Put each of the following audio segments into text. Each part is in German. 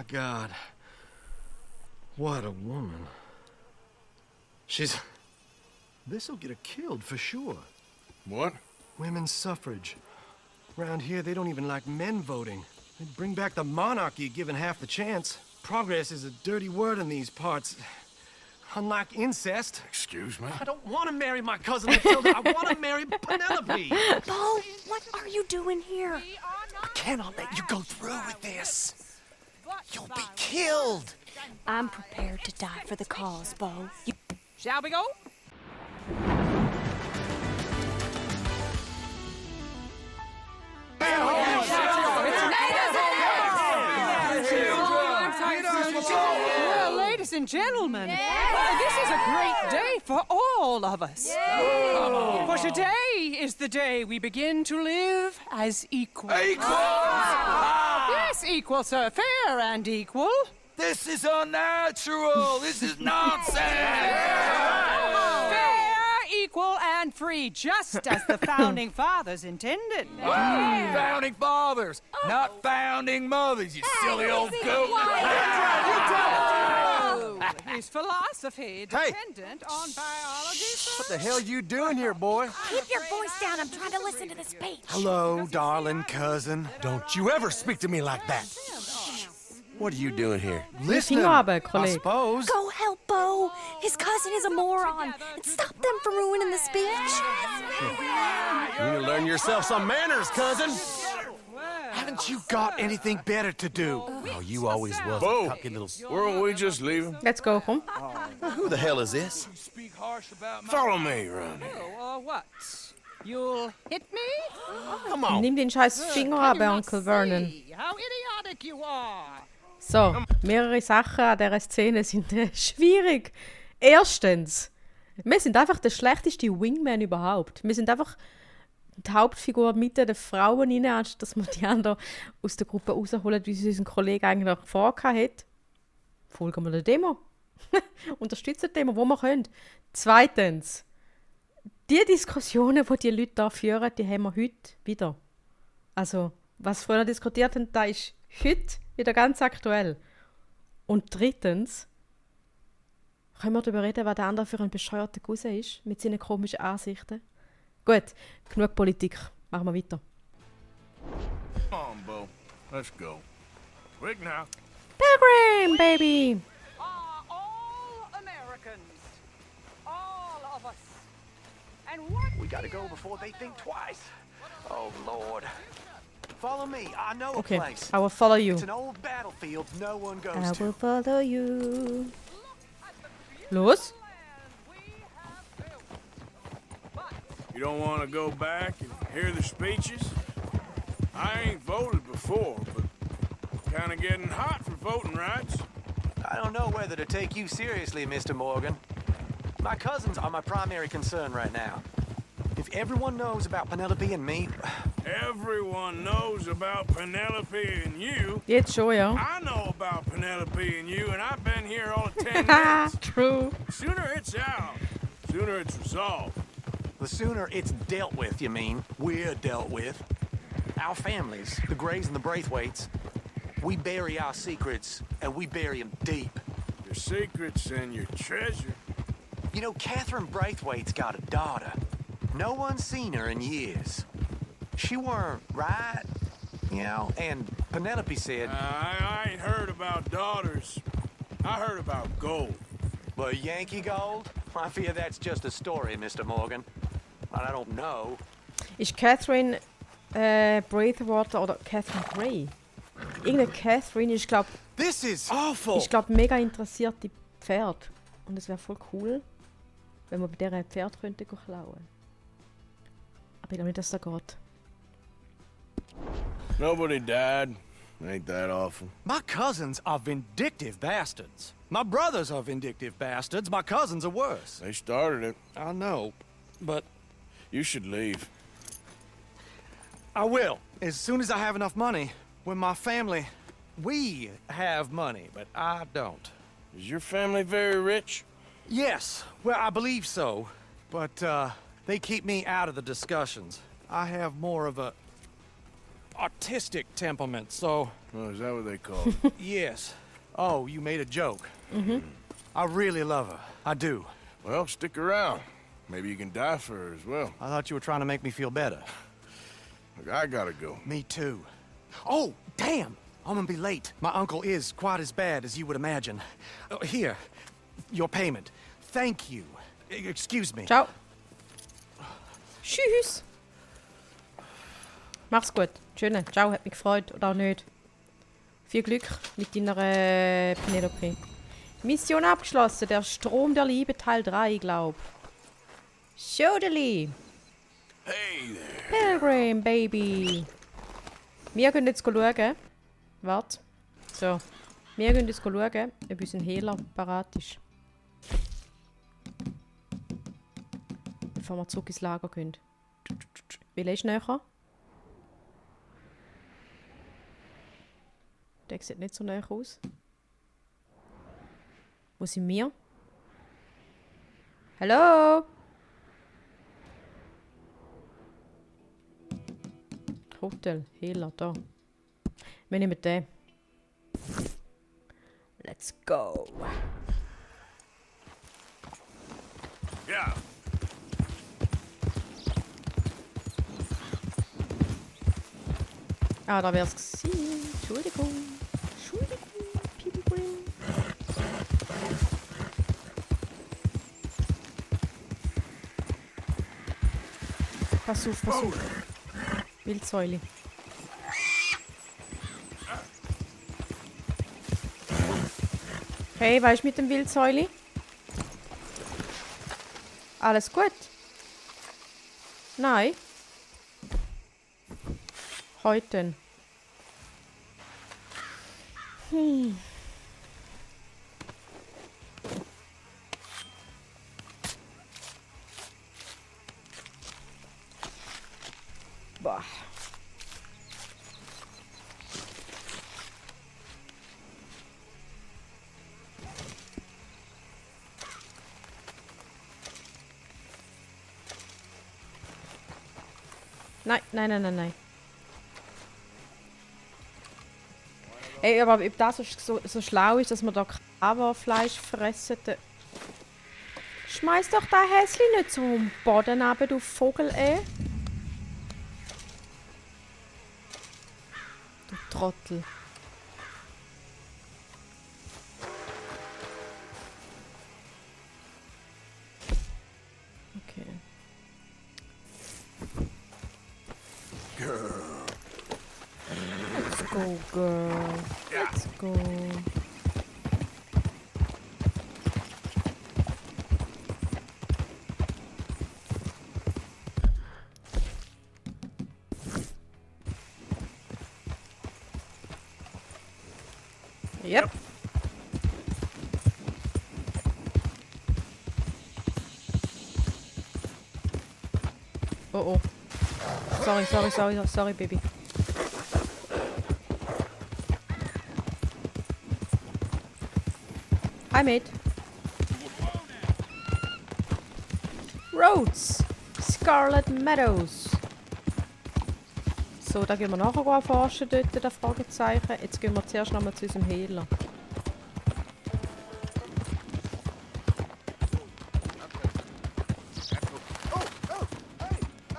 God. What a woman. This'll get her killed for sure. What? Women's suffrage. Around here, they don't even like men voting. They'd bring back the monarchy given half the chance. Progress is a dirty word in these parts. Unlike incest. Excuse me? I don't want to marry my cousin Matilda. I want to marry Penelope. Bo, what are you doing here? I cannot let you go through with this. You'll be killed. I'm prepared to die for the cause, Bo. Shall we go? Well, ladies and gentlemen, this is a great day for all of us. For today is the day we begin to live as equals. Yes, equal, sir. Fair and equal. This is unnatural. This is nonsense. Fair, equal, and free, just as the Founding Fathers intended. Founding fathers, not founding mothers, you silly old goat. His philosophy dependent on biology, sir. What the hell you doing here, boy? Keep your voice down. I'm trying to listen to the speech. Hello, darling cousin. Don't you ever speak to me like that. What are you doing here? Listening, Finger haben, I Kollege. suppose. Go help Bo. His cousin is a moron. And stop them from ruining the speech. You need to learn yourself some manners, cousin. Haven't you got anything better to do? Oh, you always was Bo, a cocky little... weren't we just leaving? Let's go, komm. Who the hell is this? Follow me around here. Oh, what? You'll hit me? Come on. Nimm den scheiß Finger ab, Onkel Vernon. How idiotic you are. So, mehrere Sachen an dieser Szene sind schwierig. Erstens, wir sind einfach der schlechteste Wingman überhaupt. Wir sind einfach die Hauptfigur mitten der Frauen rein, anstatt dass wir die anderen aus der Gruppe rausholen, wie sie unseren Kollegen eigentlich vorgehabt hat. Folgen wir der Demo. Unterstützen die Demo, wo wir können. Zweitens, die Diskussionen, die die Leute da führen, die haben wir heute wieder. Also, was früher diskutiert haben, da ist heute wieder ganz aktuell. Und drittens, können wir darüber reden, was der andere für ein bescheuerter Cousin ist, mit seinen komischen Ansichten. Gut, genug Politik. Machen wir weiter. Come on, Bo. Let's go. Quick now. Pilgrim, baby! Are all Americans. All of us. And what We gotta go before they think twice. Oh, Lord. Follow me. I know a Okay, place. I will follow you. It's an old battlefield no one goes I to. will follow you. Los? You don't want to go back and hear the speeches? I ain't voted before, but kind of getting hot for voting rights. I don't know whether to take you seriously, Mr. Morgan. My cousins are my primary concern right now. If everyone knows about Penelope and me... Everyone knows about Penelope and you. Jetzt schon, ja. I know about Penelope and you, and I've been here all of 10 minutes. True. Sooner it's out, sooner it's resolved. The sooner it's dealt with, you mean, we're dealt with. Our families, the Grays and the Braithwaites, we bury our secrets, and we bury them deep. Your secrets and your treasure. You know, Catherine Braithwaite's got a daughter. No one's seen her in years. She weren't right, you know, and Penelope said... I ain't heard about daughters. I heard about gold. But Yankee gold? I fear that's just a story, Mr. Morgan. I don't know. Ist Catherine Braithwaite oder Catherine Gray? Irgendeine Catherine ist, glaube This is awful! mega interessiert in Pferd. Und es wäre voll cool, wenn wir bei dieser ein Pferd könnten klauen. Aber ich glaube nicht, dass das geht. Nobody died. Ain't that awful. My cousins are vindictive bastards. My brothers are vindictive bastards. My cousins are worse. They started it. I know, but You should leave. I will. As soon as I have enough money. When my family... We have money, but I don't. Is your family very rich? Yes, well, I believe so. But, they keep me out of the discussions. I have more of a artistic temperament, so... Oh, is that what they call it? Yes. Oh, you made a joke. I really love her. I do. Well, stick around. Maybe you can die for her as well. I thought you were trying to make me feel better. Look, I gotta go. Me too. Oh, damn! I'm gonna be late. My uncle is quite as bad as you would imagine. Here, your payment. Thank you. Excuse me. Ciao. Tschüss. Mach's gut. Schöne. Ciao, hat mich gefreut. Oder auch nicht. Viel Glück mit deiner Penelope. Mission abgeschlossen. Der Strom der Liebe Teil 3, glaub. Schodeli. Hey there. Pilgrim, Baby. Wir gehen jetzt schauen. Warte. So. Wir gehen jetzt schauen, ob unser Hehler parat ist. Bevor wir zurück ins Lager gehen. Welcher ist näher? Der sieht nicht so näher aus. Wo sind wir? Hallo? Hotel, Hehler, da. Wir nehmen den. Let's go. Ja. Ah, da wär's gewesen. Entschuldigung. Entschuldigung, Pilgrim. Pass auf, pass auf. Wildsäule. Hey, was ist mit dem Wildsäule? Alles gut? Nein? Heute. Boah. Nein, nein, nein, nein, nein. Ey, aber ob das so schlau ist, dass man da Kaberfleisch fressen, schmeiß doch da Häsli nicht so am Boden runter, du Vogel, ey. Du Trottel. Okay. Let's go, girl. Let's go. Yep. Oh oh. Sorry, baby. Hi, mate. Roads. Scarlet Meadows. So, da gehen wir nachher erforschen, dort, das Fragezeichen. Jetzt gehen wir zuerst nochmal zu unserem Hehler.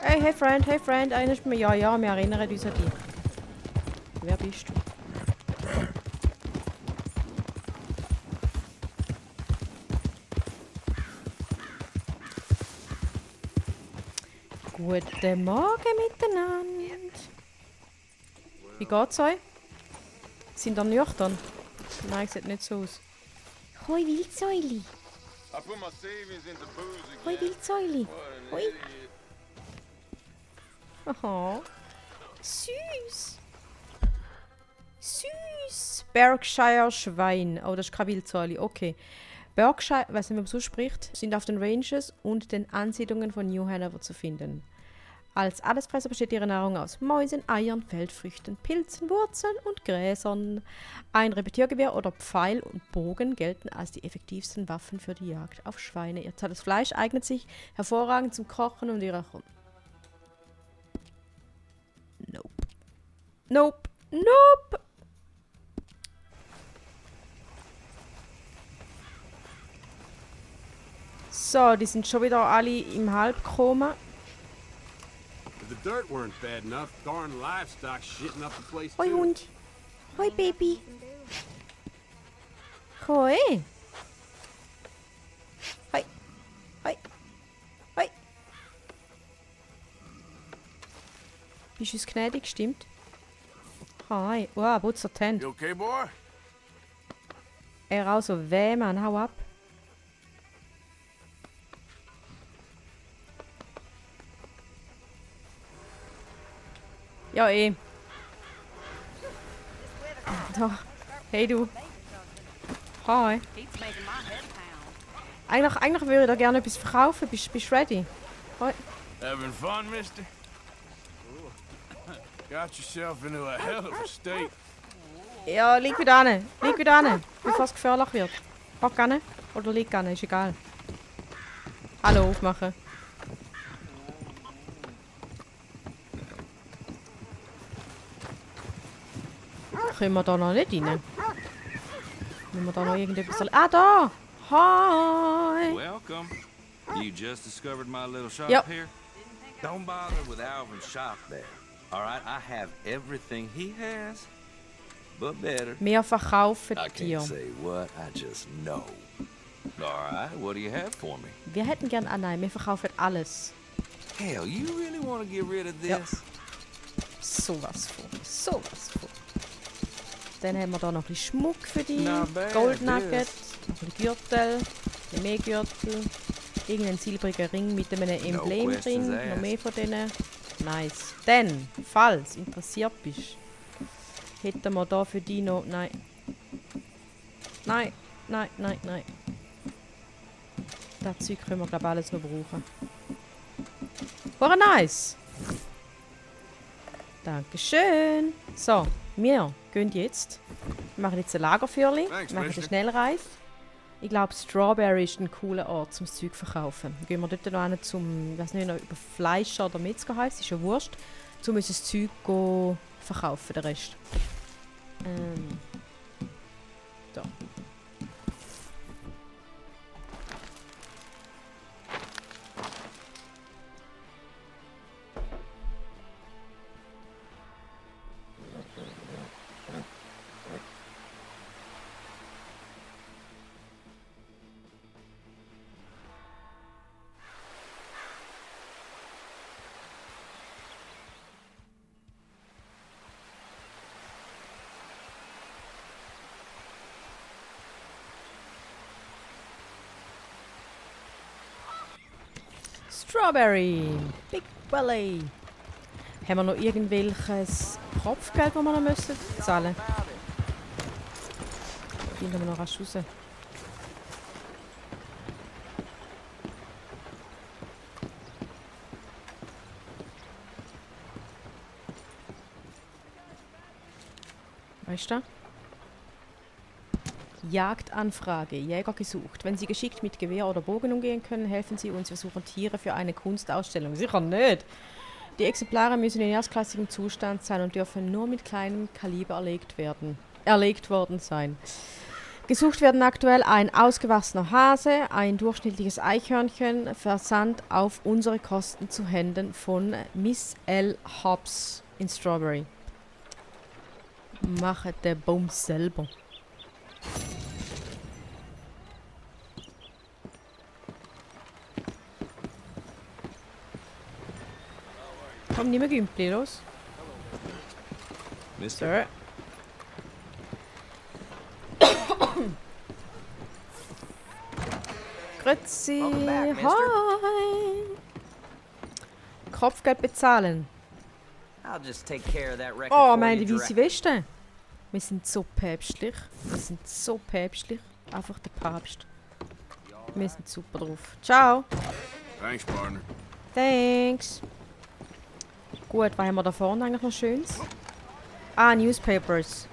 Hey friend, erinnerst du mich? Ja, wir erinnern uns an dich. Wer bist du? Guten Morgen miteinander. Wie geht's euch? Sind ihr nüchtern? Nein, sieht nicht so aus. Hoi Wildsäuli. Hoi Wildsäuli. Hoi. Aha. Süß. Süß. Berkshire Schwein. Oh, das ist kein Wildsäuli. Okay. Berkshire, ich weiß nicht, wie man so spricht, sind auf den Ranges und den Ansiedlungen von New Hanover zu finden. Als Allesfresser besteht ihre Nahrung aus Mäusen, Eiern, Feldfrüchten, Pilzen, Wurzeln und Gräsern. Ein Repetiergewehr oder Pfeil und Bogen gelten als die effektivsten Waffen für die Jagd auf Schweine. Ihr zartes Fleisch eignet sich hervorragend zum Kochen und ihrer... Nope. Nope. Nope. So, die sind schon wieder alle im Halbkoma. If the dirt weren't bad enough, darn livestock shitting up the place Hoi too. Hund. Hoi Baby. Hoi. Hoi. Hoi. Hoi. Bist du uns gnädig, stimmt? Hi. Wow, putzer die Hände. You okay, boy? Er auch so weh, Mann. Hau ab. Ja, eh. Da. Hey, du. Hi. Eigentlich würde ich da gerne etwas verkaufen. Bist du ready? Hi. Having fun, mister? Got yourself into a hell of a state. Ja, lieg wieder an. Lieg wieder an, bevor es gefährlich wird. Hock an oder lieg an, ist egal. Hallo, aufmachen. Können wir da noch nicht rein? Müssen wir da noch irgendetwas... Ah, da! Hi! Welcome. You just discovered my little shop Yep. here? Don't bother with Alvin's shop there. All right, I have everything he has, but better. Wir verkaufen I dir. can't say what, I just know. All right, what do you have for me? Wir hätten gern... Ah nein, wir verkaufen alles. Hell, you really want to get rid of this? Yep. Sowas von. Sowas von. Dann haben wir da noch ein bisschen Schmuck für dich. Not bad, Gold Nugget, this. noch ein bisschen Gürtel, ein bisschen mehr Gürtel. Irgendein silbriger Ring mit einem Emblem questions drin. asked. Noch mehr von denen. Nice. Dann, falls du interessiert bist, hätten wir da für dich noch... Nein. Nein, nein, nein, nein. Das Zeug können wir, glaube ich, alles noch brauchen. War nice. Dankeschön. So, wir gehen jetzt. Wir machen jetzt ein Lagerführli. Thanks, Wir machen eine Mister. Schnellreise. Ich glaube, Strawberry ist ein cooler Ort zum Zeug verkaufen. Dann gehen wir dort noch hin zum, ich weiß nicht, noch über Fleischer oder Metzger heisst, ist ja wurscht, um unser Zeug go verkaufen, den Rest. Da. Strawberry. Big Belly. Haben wir noch irgendwelches Kopfgeld, das wir noch müssen zahlen müssen? Finden wir noch rasch raus. Weißt du? Jagdanfrage. Jäger gesucht. Wenn Sie geschickt mit Gewehr oder Bogen umgehen können, helfen Sie uns. Wir suchen Tiere für eine Kunstausstellung. Sicher nicht. Die Exemplare müssen in erstklassigem Zustand sein und dürfen nur mit kleinem Kaliber erlegt worden sein. Gesucht werden aktuell ein ausgewachsener Hase, ein durchschnittliches Eichhörnchen, Versand auf unsere Kosten zu Händen von Miss L. Hobbs in Strawberry. Mache den Bums selber. Komm, nimm ein Gümpli, los. Mister? Grüezi, hi. Kopfgeld bezahlen. I'll just take care of that record Oh, for meine you weiße direct. Weste. Wir sind so päpstlich. Wir sind so päpstlich. Einfach der Papst. Wir sind super drauf. Ciao. Thanks, partner. Thanks. Gut, was haben wir da vorne eigentlich noch Schönes? Ah, Newspapers.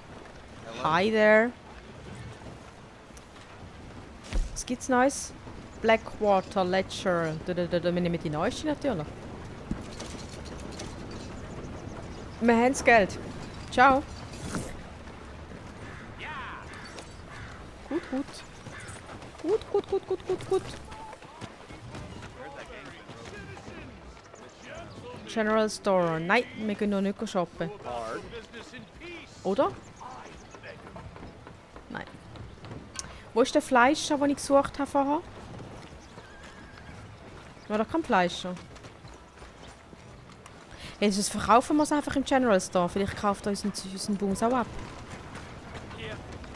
Hi there. Was gibt's Neues? Blackwater Ledger. Wir nehmen die neueste natürlich. Wir haben das Geld. Ciao. Gut, gut. Gut, gut, gut, gut, gut, gut. General Store. Nein, wir gehen noch nicht shoppen. Oder? Nein. Wo ist der Fleischer, den ich gesucht habe vorher? War da kein Fleischer? Hey, sonst verkaufen wir es einfach im General Store. Vielleicht kauft er unseren Bums auch ab.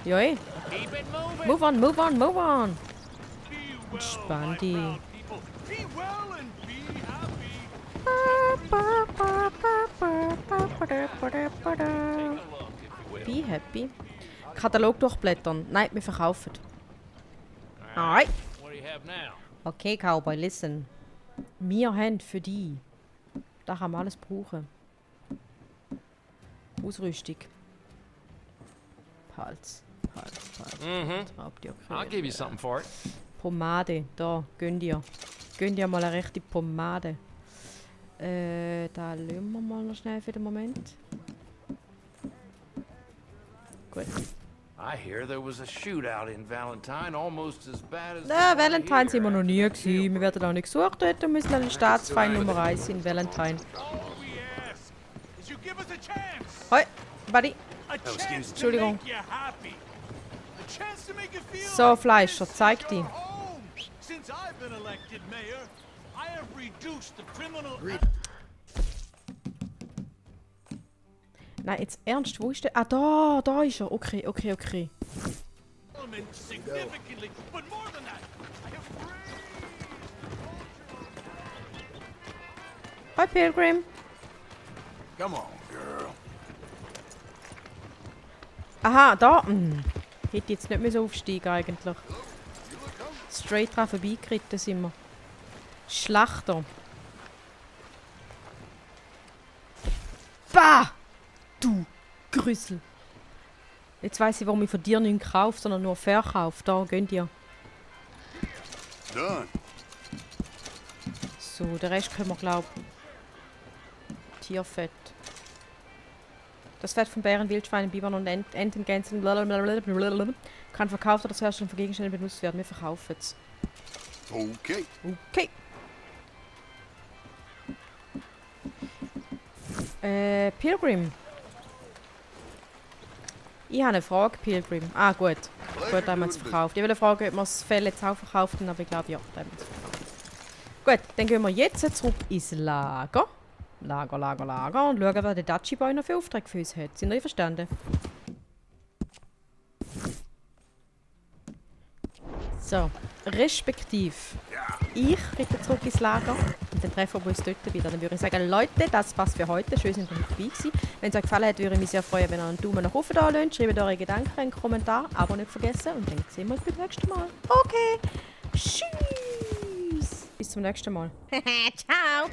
Ja, eh. Move on, move on, move on. Entspann dich. Be happy. Katalog durchblättern. Nein, wir verkaufen. Alright. Okay, Cowboy, listen. Wir haben für dich. Da kann man alles brauchen. Ausrüstung. Hals. I'll give you something for it. Pomade. Da, gönn dir. Gönn dir mal eine rechte Pomade. Da lassen wir mal noch schnell für den Moment. Gut. I hear there was a shootout in Valentine, almost as bad as. Na, Valentine sind wir noch nie gewesen. Wir werden auch nicht gesucht dort und müssen ein Staatsfeind Nummer 1 in Valentine. Hoi, Buddy. Entschuldigung. So, Fleischer, zeig die. Nein, jetzt ernst, wo ist der? Ah, da ist er. Okay. Hi, Pilgrim. Come on, girl. Aha, da. Hätte jetzt nicht mehr aufsteigen eigentlich. Straight dran vorbeigeritten sind wir. Schlachter. Bah! Du Grüssel. Jetzt weiss ich, warum ich von dir nichts kaufe, sondern nur verkaufe. Da, gönn dir. Done. So, den Rest können wir glauben. Tierfett. Das Fett von Bären, Wildschweinen, Bibern und Enten, Gänsen blablabla, kann verkauft oder zur Herstellung von Gegenständen benutzt werden. Wir verkaufen es. Okay. Okay. Pilgrim. Ich habe eine Frage, Pilgrim. Ah, gut. Gut, haben wir es verkauft. Ich will fragen, ob wir das Fell jetzt auch verkauft haben, aber ich glaube, ja, da haben wir es verkauft. Gut, dann gehen wir jetzt zurück ins Lager. Lager. Und schauen, wer der Dutchy Boy noch für Aufträge für uns hat. Sind ihr verstanden? So, respektiv. Ich reite zurück ins Lager und dann treffen wir uns dort wieder. Dann würde ich sagen, Leute, das passt für heute. Schön, dass ihr mit dabei gewesen. Wenn es euch gefallen hat, würde ich mich sehr freuen, wenn ihr einen Daumen nach oben da lasst. Schreibt eure Gedanken, einen Kommentar, Abo nicht vergessen und dann sehen wir uns beim nächsten Mal. Okay, tschüss. Bis zum nächsten Mal. Ciao.